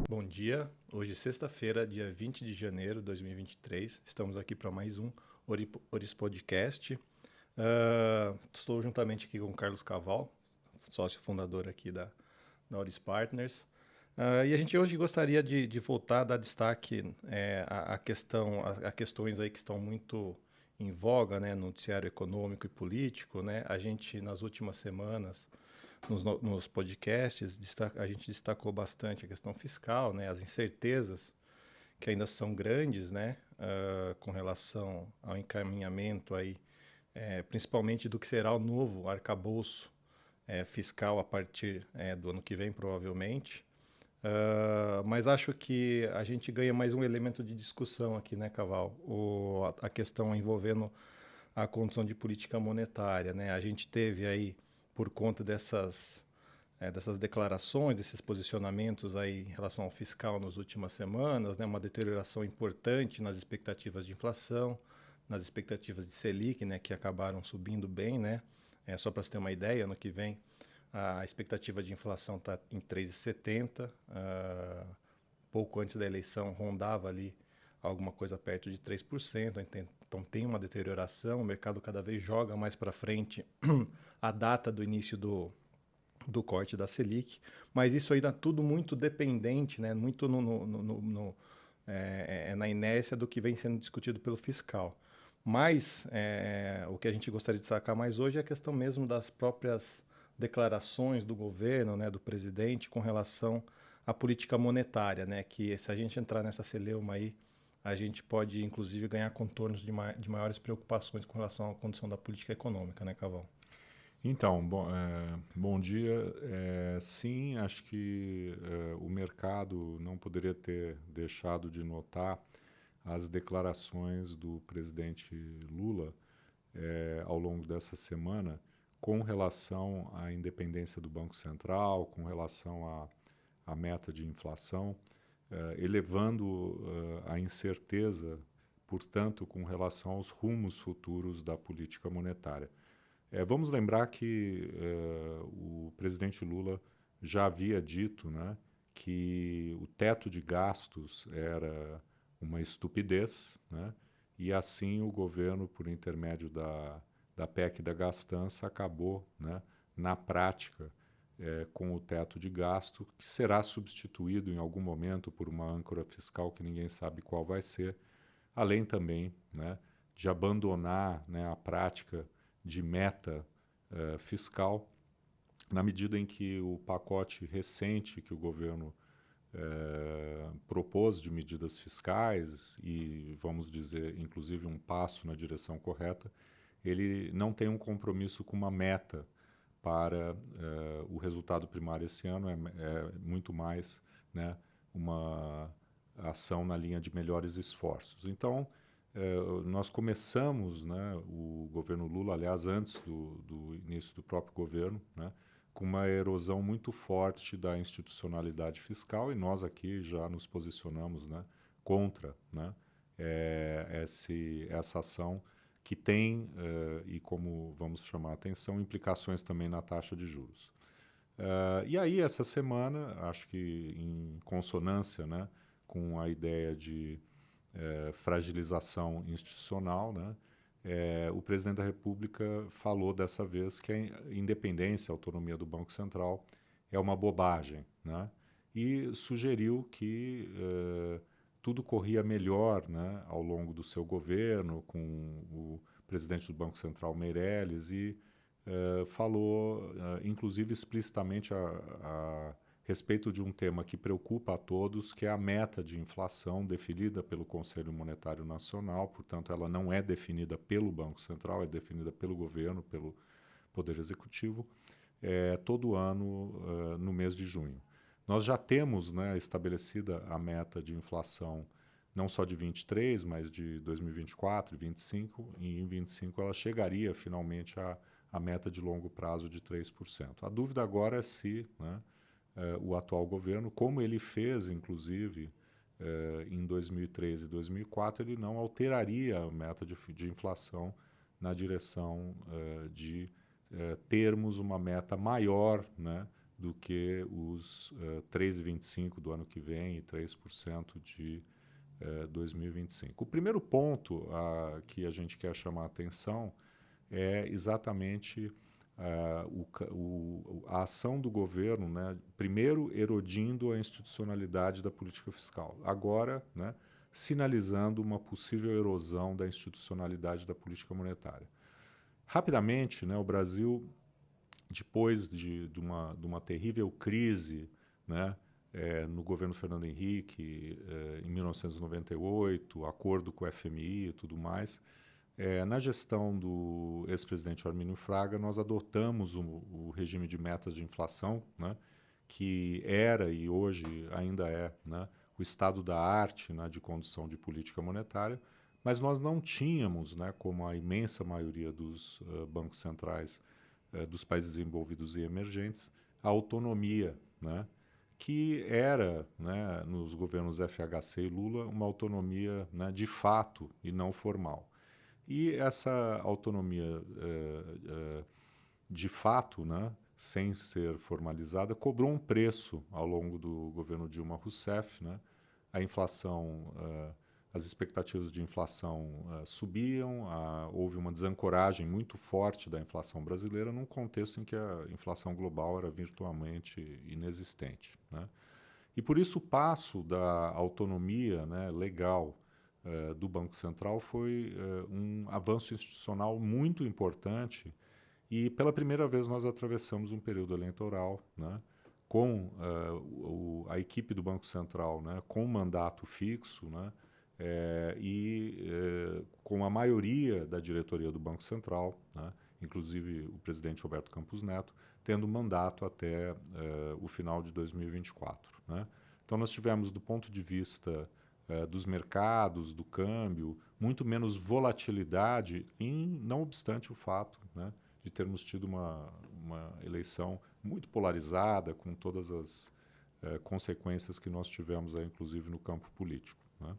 Bom dia, hoje sexta-feira, dia 20 de janeiro de 2023, estamos aqui para mais um Oris Podcast. Estou juntamente aqui com o Carlos Caval, sócio fundador aqui da Oris Partners. E a gente hoje gostaria de voltar a dar destaque a questões aí que estão muito em voga, né, no noticiário econômico e político, né? A gente, nas últimas semanas, nos podcasts, a gente destacou bastante a questão fiscal, né, as incertezas que ainda são grandes, né, com relação ao encaminhamento aí, principalmente do que será o novo arcabouço fiscal a partir do ano que vem, provavelmente. Mas acho que a gente ganha mais um elemento de discussão aqui, né, Caval? A questão envolvendo a condição de política monetária, né? A gente teve aí, por conta dessas declarações, desses posicionamentos aí em relação ao fiscal nas últimas semanas, né, uma deterioração importante nas expectativas de inflação, nas expectativas de Selic, né, que acabaram subindo bem, né? Só para você ter uma ideia, ano que vem a expectativa de inflação está em 3,70. Pouco antes da eleição rondava ali alguma coisa perto de 3%. Então tem uma deterioração, o mercado cada vez joga mais para frente a data do início do corte da Selic, mas isso aí está tudo muito dependente, né? Muito na inércia do que vem sendo discutido pelo fiscal. Mas o que a gente gostaria de destacar mais hoje é a questão mesmo das próprias declarações do governo, né, do presidente, com relação à política monetária, né? Que se a gente entrar nessa celeuma aí, a gente pode inclusive ganhar contornos de maiores preocupações com relação à condição da política econômica, né, Caval? Então, bom dia. Sim, acho que o mercado não poderia ter deixado de notar as declarações do presidente Lula ao longo dessa semana com relação à independência do Banco Central, com relação à meta de inflação, elevando a incerteza, portanto, com relação aos rumos futuros da política monetária. Vamos lembrar que o presidente Lula já havia dito, né, que o teto de gastos era uma estupidez, né, e assim o governo, por intermédio da PEC da gastança, acabou, né, na prática, com o teto de gasto, que será substituído em algum momento por uma âncora fiscal que ninguém sabe qual vai ser, além também, né, de abandonar, né, a prática de meta fiscal, na medida em que o pacote recente que o governo propôs de medidas fiscais e, vamos dizer, inclusive um passo na direção correta, ele não tem um compromisso com uma meta para o resultado primário esse ano, é muito mais, né, uma ação na linha de melhores esforços. Então, nós começamos, né, o governo Lula, aliás, antes do início do próprio governo, né, com uma erosão muito forte da institucionalidade fiscal, e nós aqui já nos posicionamos, né, contra, né, essa ação que tem, e como vamos chamar a atenção, implicações também na taxa de juros. E aí, essa semana, acho que em consonância, né, com a ideia de fragilização institucional, né, o presidente da República falou dessa vez que a independência, a autonomia do Banco Central é uma bobagem, né, e sugeriu que tudo corria melhor, né, ao longo do seu governo, com o presidente do Banco Central, Meirelles, e falou, inclusive explicitamente a respeito de um tema que preocupa a todos, que é a meta de inflação definida pelo Conselho Monetário Nacional. Portanto, ela não é definida pelo Banco Central, é definida pelo governo, pelo Poder Executivo, todo ano no mês de junho. Nós já temos, né, estabelecida a meta de inflação não só de 23, mas de 2024 e 25, e em 25 ela chegaria finalmente à meta de longo prazo de 3%. A dúvida agora é se, né, o atual governo, como ele fez, inclusive, em 2013 e 2004, ele não alteraria a meta de inflação na direção de termos uma meta maior, né, do que os 3,25% do ano que vem e 3% de 2025. O primeiro ponto que a gente quer chamar a atenção é exatamente a ação do governo, né, primeiro erodindo a institucionalidade da política fiscal, agora, né, sinalizando uma possível erosão da institucionalidade da política monetária. Rapidamente, né, o Brasil, depois de uma terrível crise, né, no governo Fernando Henrique, em 1998, acordo com o FMI e tudo mais, na gestão do ex-presidente Armínio Fraga, nós adotamos o regime de metas de inflação, né, que era e hoje ainda é, né, o estado da arte, né, de condução de política monetária, mas nós não tínhamos, né, como a imensa maioria dos bancos centrais dos países desenvolvidos e emergentes, a autonomia, né, que era, né, nos governos FHC e Lula, uma autonomia, né, de fato e não formal. E essa autonomia de fato, né, sem ser formalizada, cobrou um preço ao longo do governo Dilma Rousseff, né? A inflação, as expectativas de inflação subiam, houve uma desancoragem muito forte da inflação brasileira num contexto em que a inflação global era virtualmente inexistente, né? E por isso o passo da autonomia, né, legal do Banco Central foi um avanço institucional muito importante e pela primeira vez nós atravessamos um período eleitoral, né, com a equipe do Banco Central, né, com mandato fixo, né, com a maioria da diretoria do Banco Central, né, inclusive o presidente Roberto Campos Neto, tendo mandato até o final de 2024. Né? Então nós tivemos, do ponto de vista dos mercados, do câmbio, muito menos volatilidade, não obstante o fato, né, de termos tido uma eleição muito polarizada, com todas as consequências que nós tivemos, inclusive, no campo político. Né?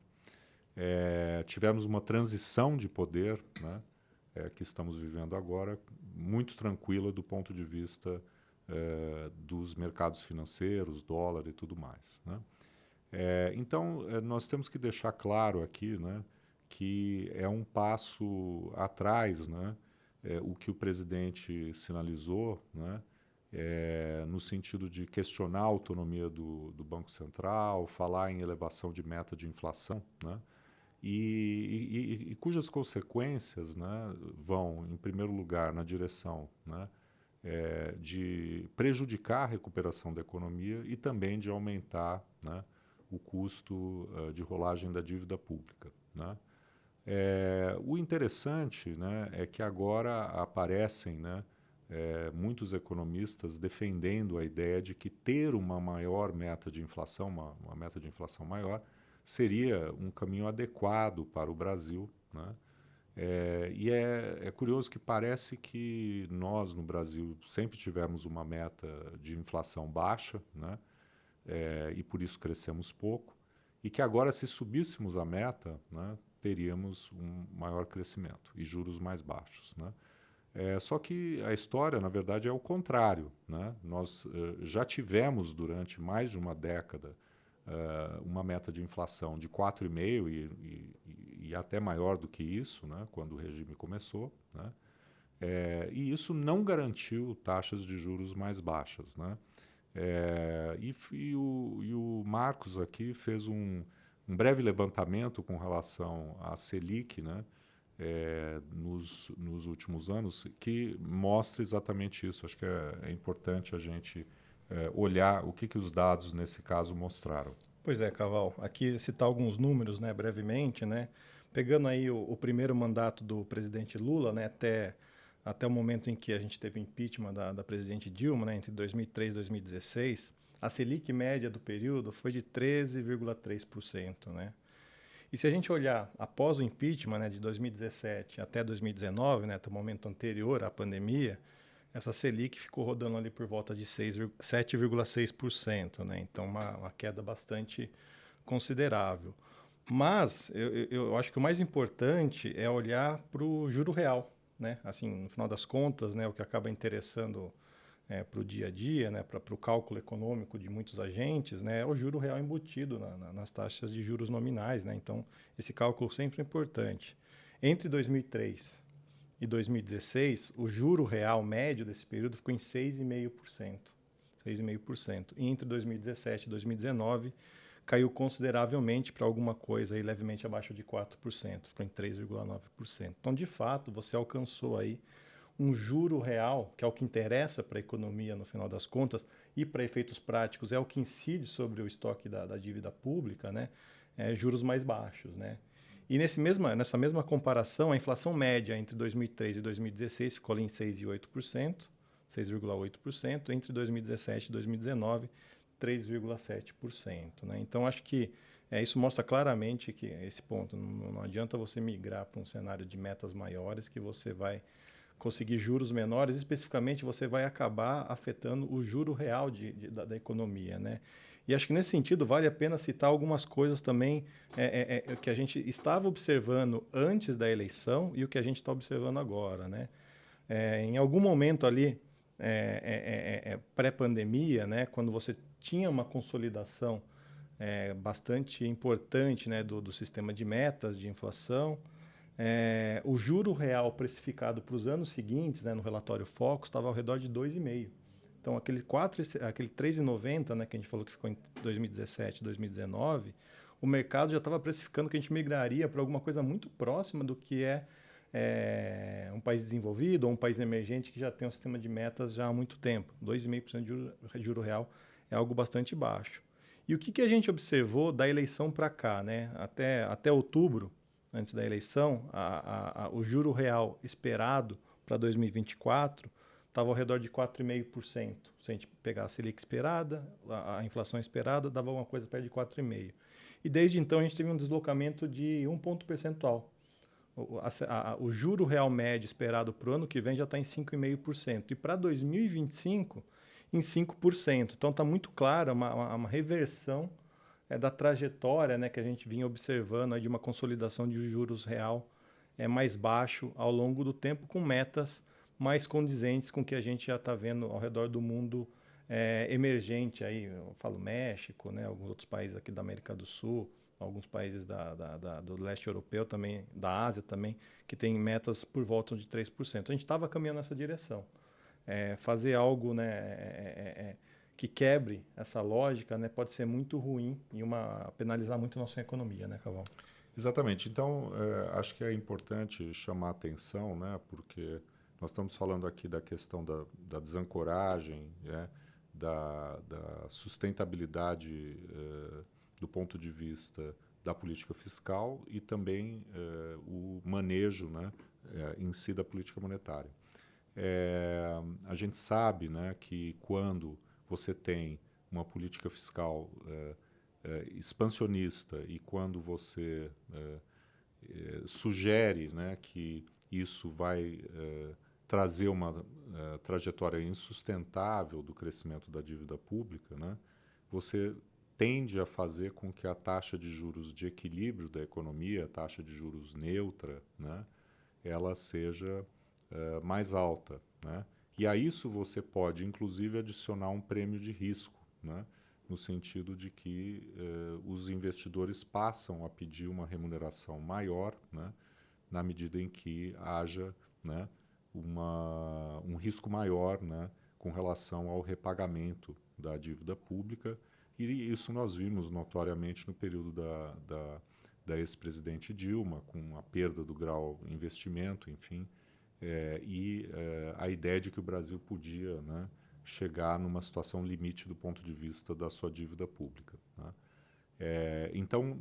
Tivemos uma transição de poder, né, que estamos vivendo agora, muito tranquila do ponto de vista dos mercados financeiros, dólar e tudo mais. Né? Então, nós temos que deixar claro aqui, né, que é um passo atrás, né, o que o presidente sinalizou, né, no sentido de questionar a autonomia do Banco Central, falar em elevação de meta de inflação, né, e cujas consequências, né, vão, em primeiro lugar, na direção, né, de prejudicar a recuperação da economia e também de aumentar, né, o custo de rolagem da dívida pública. Né? O interessante, né, é que agora aparecem, né, muitos economistas defendendo a ideia de que ter uma maior meta de inflação, uma meta de inflação maior, seria um caminho adequado para o Brasil. Né? E é curioso que parece que nós, no Brasil, sempre tivemos uma meta de inflação baixa, né? E por isso crescemos pouco, e que agora, se subíssemos a meta, né, teríamos um maior crescimento e juros mais baixos. Né? Só que a história, na verdade, é o contrário. Né? Nós já tivemos, durante mais de uma década, uma meta de inflação de 4,5% e até maior do que isso, né, quando o regime começou. Né? E isso não garantiu taxas de juros mais baixas. Né? E o Marcos aqui fez um breve levantamento com relação à Selic, né, nos últimos anos, que mostra exatamente isso. Acho que é importante a gente olhar o que os dados, nesse caso, mostraram. Pois é, Caval. Aqui citar alguns números, né, brevemente, né, pegando aí o primeiro mandato do presidente Lula, né, até o momento em que a gente teve o impeachment da presidente Dilma, né, entre 2003 e 2016, a Selic média do período foi de 13,3%. Né? E se a gente olhar após o impeachment, né, de 2017 até 2019, né, até o momento anterior à pandemia, essa Selic ficou rodando ali por volta de 7,6%. Né? Então, uma queda bastante considerável. Mas eu acho que o mais importante é olhar para o juro real. Né? Assim, no final das contas, né, o que acaba interessando para o dia a dia, né, para o cálculo econômico de muitos agentes, né, é o juro real embutido nas taxas de juros nominais, né? Então, esse cálculo sempre é importante. Entre 2003 e 2016, o juro real médio desse período ficou em 6,5%. 6,5%. E entre 2017 e 2019, caiu consideravelmente para alguma coisa aí levemente abaixo de 4%, ficou em 3,9%. Então, de fato, você alcançou aí um juro real, que é o que interessa para a economia no final das contas, e para efeitos práticos é o que incide sobre o estoque da dívida pública, né? Juros mais baixos, né? E nessa mesma comparação, a inflação média entre 2003 e 2016 ficou ali em 6,8%, 6,8%, entre 2017 e 2019, 3,7%. Né? Então, acho que isso mostra claramente que esse ponto, não adianta você migrar para um cenário de metas maiores que você vai conseguir juros menores, especificamente você vai acabar afetando o juro real da economia, né? E acho que nesse sentido vale a pena citar algumas coisas também que a gente estava observando antes da eleição e o que a gente está observando agora, né? Em algum momento ali, pré-pandemia, né, quando você tinha uma consolidação bastante importante, né, do sistema de metas de inflação, o juro real precificado para os anos seguintes, né, no relatório Focus, estava ao redor de 2,5%. Então, aquele 3,90, né, que a gente falou que ficou em 2017, 2019, o mercado já estava precificando que a gente migraria para alguma coisa muito próxima do que um país desenvolvido ou um país emergente que já tem um sistema de metas já há muito tempo. 2,5% de juro real é algo bastante baixo. E o que a gente observou da eleição para cá, né? Até outubro, antes da eleição, o juro real esperado para 2024 estava ao redor de 4,5%. Se a gente pegar a Selic esperada, a inflação esperada, dava uma coisa perto de 4,5%. E desde então a gente teve um deslocamento de 1 ponto percentual. O juro real médio esperado para o ano que vem já está em 5,5%. E para 2025, em 5%. Então está muito clara uma reversão da trajetória, né, que a gente vinha observando aí, de uma consolidação de juros real mais baixo ao longo do tempo, com metas mais condizentes com o que a gente já está vendo ao redor do mundo emergente. Aí, eu falo México, né, alguns outros países aqui da América do Sul, alguns países do leste europeu também, da Ásia também, que tem metas por volta de 3%. A gente estava caminhando nessa direção. Fazer algo, né, que quebre essa lógica, né, pode ser muito ruim e penalizar muito a nossa economia, né, Caval? Exatamente. Então, acho que é importante chamar a atenção, né, porque nós estamos falando aqui da questão da desancoragem, né, da sustentabilidade do ponto de vista da política fiscal e também o manejo, né, em si da política monetária. A gente sabe, né, que quando você tem uma política fiscal expansionista e quando você sugere, né, que isso vai trazer uma trajetória insustentável do crescimento da dívida pública, né, você tende a fazer com que a taxa de juros de equilíbrio da economia, a taxa de juros neutra, né, ela seja mais alta, né? E a isso você pode, inclusive, adicionar um prêmio de risco, né? No sentido de que os investidores passam a pedir uma remuneração maior, né? Na medida em que haja, né, um risco maior, né, com relação ao repagamento da dívida pública. E isso nós vimos notoriamente no período da ex-presidente Dilma, com a perda do grau investimento, enfim, a ideia de que o Brasil podia, né, chegar numa situação limite do ponto de vista da sua dívida pública, né? Então,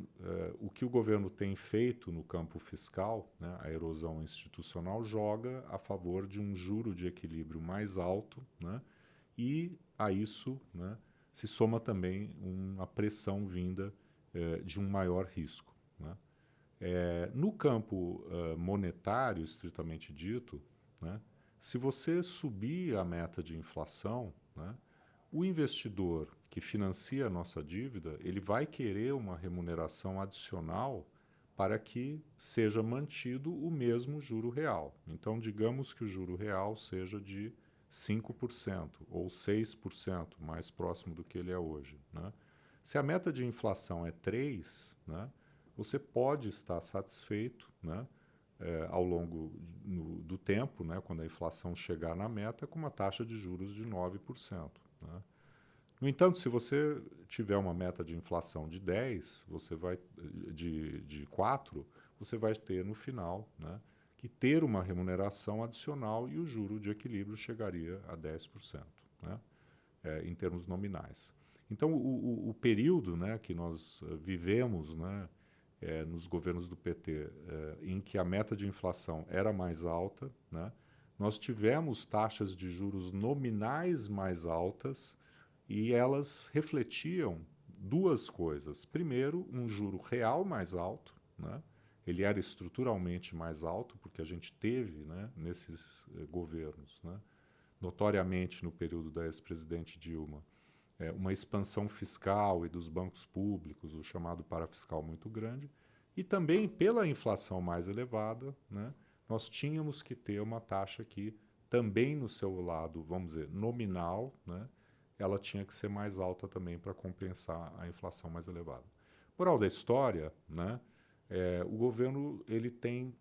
o que o governo tem feito no campo fiscal, né, a erosão institucional, joga a favor de um juro de equilíbrio mais alto, né, e a isso, né, se soma também uma pressão vinda de um maior risco, né? No campo monetário, estritamente dito, né, se você subir a meta de inflação, né, o investidor que financia a nossa dívida, ele vai querer uma remuneração adicional para que seja mantido o mesmo juro real. Então, digamos que o juro real seja de 5% ou 6%, mais próximo do que ele é hoje, né? Se a meta de inflação é 3%, né, você pode estar satisfeito, né, ao longo do tempo, né, quando a inflação chegar na meta, com uma taxa de juros de 9%. Né? No entanto, se você tiver uma meta de inflação de 10, de 4, você vai ter no final, né, que ter uma remuneração adicional e o juro de equilíbrio chegaria a 10%, né, em termos nominais. Então, o período, né, que nós vivemos, né, nos governos do PT, em que a meta de inflação era mais alta, né, nós tivemos taxas de juros nominais mais altas e elas refletiam duas coisas. Primeiro, um juro real mais alto, né, ele era estruturalmente mais alto, porque a gente teve, né, nesses governos, né, notoriamente no período da ex-presidente Dilma, uma expansão fiscal e dos bancos públicos, o chamado parafiscal muito grande, e também pela inflação mais elevada, né, nós tínhamos que ter uma taxa que também no seu lado, vamos dizer, nominal, né, ela tinha que ser mais alta também para compensar a inflação mais elevada. Moral da história, né, o governo ele tem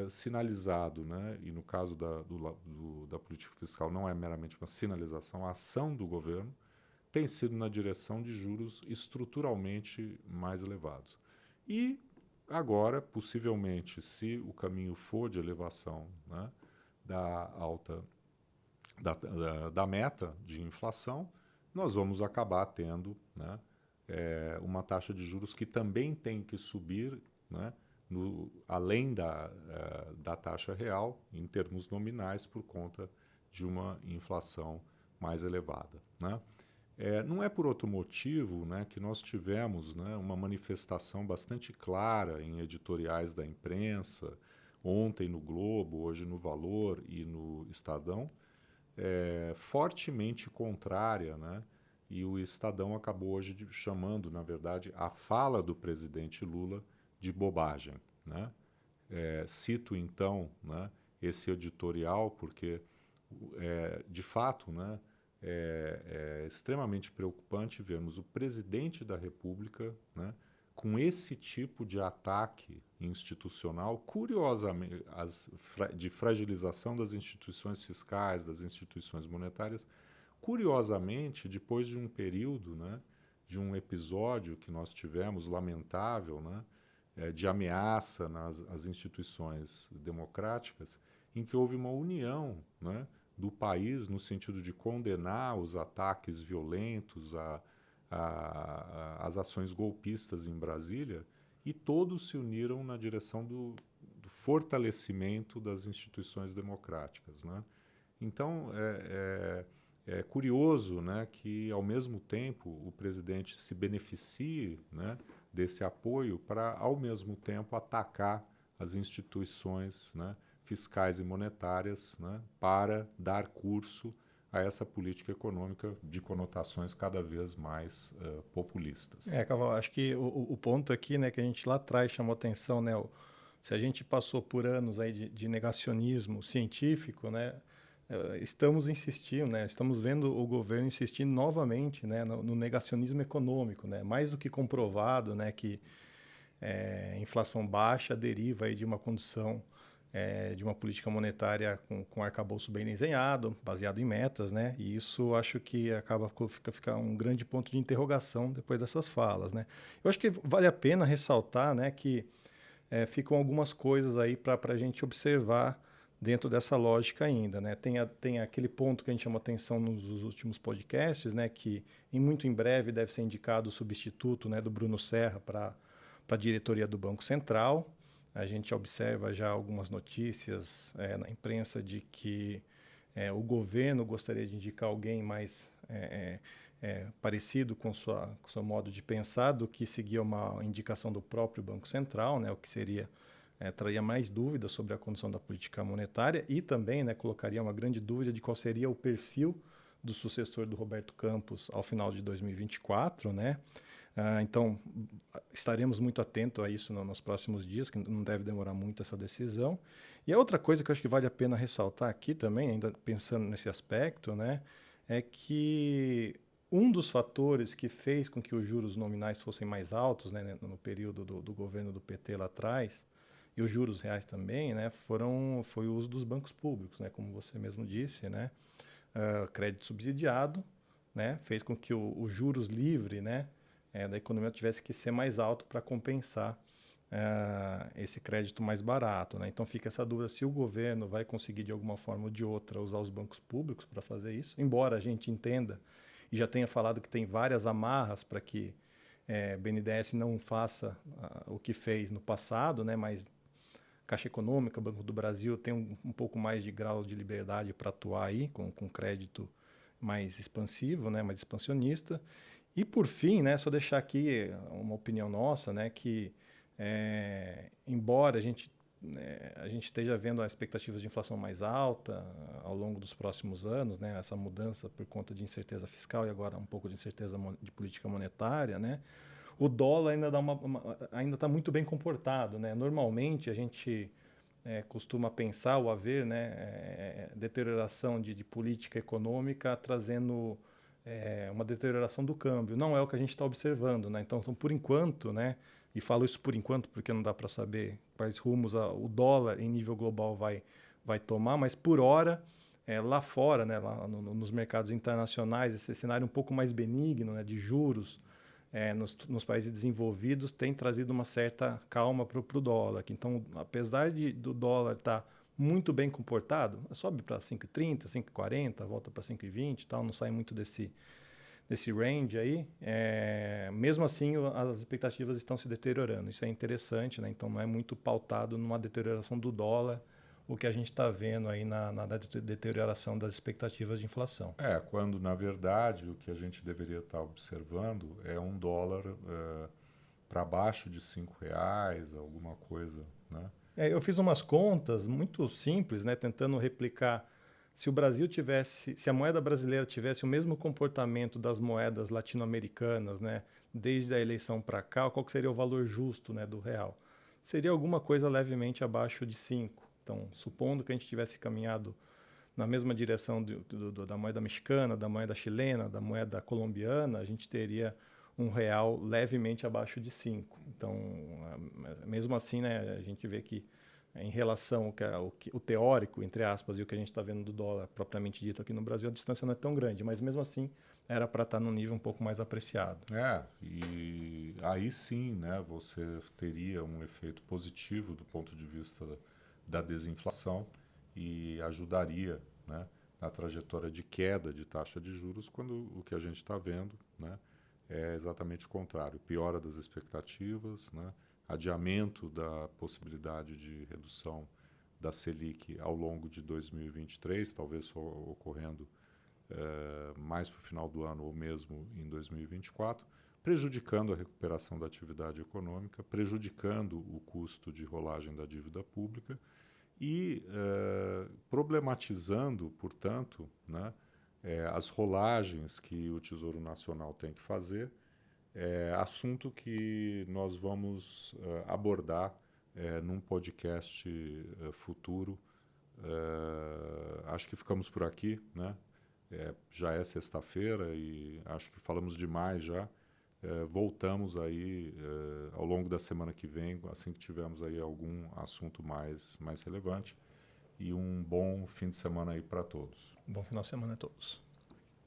sinalizado, né, e no caso da política fiscal não é meramente uma sinalização, a ação do governo tem sido na direção de juros estruturalmente mais elevados. E agora, possivelmente, se o caminho for de elevação, né, da meta de inflação, nós vamos acabar tendo, né, uma taxa de juros que também tem que subir, né, além da taxa real, em termos nominais, por conta de uma inflação mais elevada, né? Não é por outro motivo, né, que nós tivemos, né, uma manifestação bastante clara em editoriais da imprensa, ontem no Globo, hoje no Valor e no Estadão, fortemente contrária, né, e o Estadão acabou hoje chamando, na verdade, a fala do presidente Lula de bobagem, né? Cito então, né, esse editorial porque, de fato, né, é extremamente preocupante vermos o presidente da República, né, com esse tipo de ataque institucional, curiosamente, de fragilização das instituições fiscais, das instituições monetárias, curiosamente, depois de um período, né, de um episódio que nós tivemos, lamentável, né, de ameaça às instituições democráticas, em que houve uma união, né, do país no sentido de condenar os ataques violentos, as ações golpistas em Brasília, e todos se uniram na direção do fortalecimento das instituições democráticas, né? Então, é curioso, né, que, ao mesmo tempo, o presidente se beneficie, né, desse apoio para, ao mesmo tempo, atacar as instituições, né, fiscais e monetárias, né, para dar curso a essa política econômica de conotações cada vez mais populistas. Caval, acho que o ponto aqui, né, que a gente lá atrás chamou atenção, né, se a gente passou por anos aí de negacionismo científico, né, estamos insistindo, né, estamos vendo o governo insistir novamente, né, no negacionismo econômico, né, mais do que comprovado, né, que inflação baixa deriva aí de uma condição de uma política monetária com arcabouço bem desenhado, baseado em metas, né? E isso acho que fica um grande ponto de interrogação depois dessas falas, né? Eu acho que vale a pena ressaltar, né, que ficam algumas coisas aí para a gente observar dentro dessa lógica ainda, né? Tem aquele ponto que a gente chamou atenção nos últimos podcasts, né, que muito em breve deve ser indicado o substituto, né, do Bruno Serra para a diretoria do Banco Central. A gente observa já algumas notícias na imprensa de que o governo gostaria de indicar alguém mais parecido com seu modo de pensar do que seguir uma indicação do próprio Banco Central, né, o que traria mais dúvidas sobre a condição da política monetária e também, né, colocaria uma grande dúvida de qual seria o perfil do sucessor do Roberto Campos ao final de 2024, né? Então, estaremos muito atentos a isso nos próximos dias, que não deve demorar muito essa decisão. E a outra coisa que eu acho que vale a pena ressaltar aqui também, ainda pensando nesse aspecto, né, é que um dos fatores que fez com que os juros nominais fossem mais altos, né, no período do governo do PT lá atrás, e os juros reais também, né, foi o uso dos bancos públicos, né, como você mesmo disse, né, crédito subsidiado, né, fez com que o juros livre, né, da economia tivesse que ser mais alto para compensar esse crédito mais barato, né? Então fica essa dúvida se o governo vai conseguir de alguma forma ou de outra usar os bancos públicos para fazer isso, embora a gente entenda e já tenha falado que tem várias amarras para que BNDES não faça o que fez no passado, né? Mas Caixa Econômica, Banco do Brasil tem um pouco mais de grau de liberdade para atuar aí com crédito mais expansivo, né? Mais expansionista. E por fim, né, só deixar aqui uma opinião nossa, né, que embora a gente esteja vendo as expectativas de inflação mais alta ao longo dos próximos anos, né, essa mudança por conta de incerteza fiscal e agora um pouco de incerteza de política monetária, né, o dólar ainda ainda está muito bem comportado, né. Normalmente a gente costuma pensar ou haver, né, deterioração de política econômica trazendo uma deterioração do câmbio. Não é o que a gente está observando, né? Então, por enquanto, né? E falo isso por enquanto porque não dá para saber quais rumos o dólar em nível global vai tomar, mas por hora, lá fora, né? Lá nos mercados internacionais, esse cenário um pouco mais benigno, né? De juros nos países desenvolvidos tem trazido uma certa calma para o dólar. Então, apesar do dólar estar muito bem comportado, sobe para 5,30, 5,40, volta para 5,20 e tal, não sai muito desse range aí. Mesmo assim, as expectativas estão se deteriorando. Isso é interessante, né? Então não é muito pautado numa deterioração do dólar, o que a gente está vendo aí na deterioração das expectativas de inflação. Quando, na verdade, o que a gente deveria estar observando é um dólar para baixo de R$ 5, alguma coisa, né? Eu fiz umas contas muito simples, né, tentando replicar se o Brasil se a moeda brasileira tivesse o mesmo comportamento das moedas latino-americanas, né, desde a eleição para cá, qual que seria o valor justo, né, do real? Seria alguma coisa levemente abaixo de 5. Então, supondo que a gente tivesse caminhado na mesma direção da moeda mexicana, da moeda chilena, da moeda colombiana, a gente teria um real levemente abaixo de 5. Então, mesmo assim, né, a gente vê que em relação ao o teórico, entre aspas, e o que a gente está vendo do dólar propriamente dito aqui no Brasil, a distância não é tão grande, mas mesmo assim era para estar num nível um pouco mais apreciado. E aí sim, né, você teria um efeito positivo do ponto de vista da desinflação e ajudaria, né, na trajetória de queda de taxa de juros, quando o que a gente está vendo, né, é exatamente o contrário, piora das expectativas, né, adiamento da possibilidade de redução da Selic ao longo de 2023, talvez só ocorrendo mais para o final do ano ou mesmo em 2024, prejudicando a recuperação da atividade econômica, prejudicando o custo de rolagem da dívida pública e problematizando, portanto, né, as rolagens que o Tesouro Nacional tem que fazer, assunto que nós vamos abordar num podcast futuro. Acho que ficamos por aqui, né? Já é sexta-feira e acho que falamos demais já. Voltamos aí ao longo da semana que vem, assim que tivermos aí algum assunto mais relevante. E um bom fim de semana aí para todos. Bom final de semana a todos.